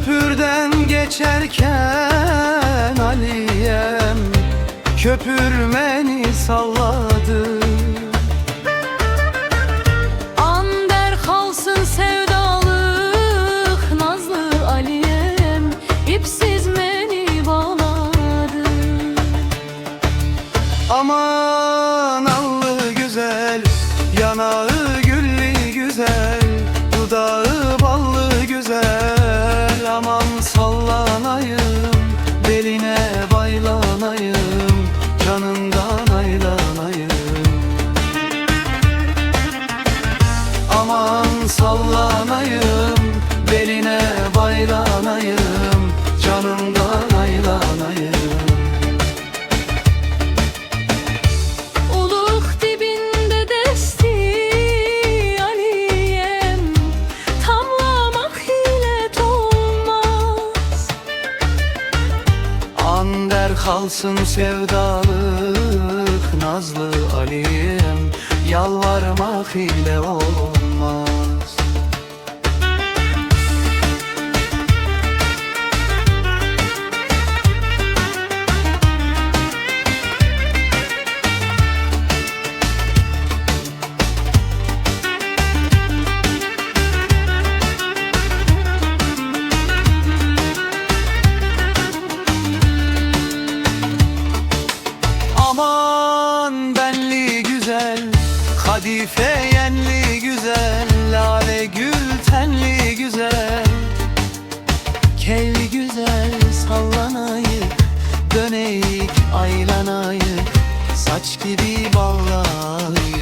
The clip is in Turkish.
Köprüden geçerken Aliyem köpürmeni salladı. Ander kalsın sevdalık nazlı Aliyem ipsiz beni bağladı. Aman allı güzel, yanağı güllü güzel, dudağı ballı güzel. Aman sallanayım, beline baylanayım, canından aylanayım. Aman sallanayım, beline baylanayım, canından aylanayım. Uluk dibinde desti Aliyem tamlamak hile olmaz. Ander kalsın sevdalık nazlı Aliyem, yalvarmak ile olmaz. Aman benli güzel, kadife yenli güzel, lale gül tenli güzel. Kelli güzel sallanayık, döneyik aylanayık, saç gibi ballayık.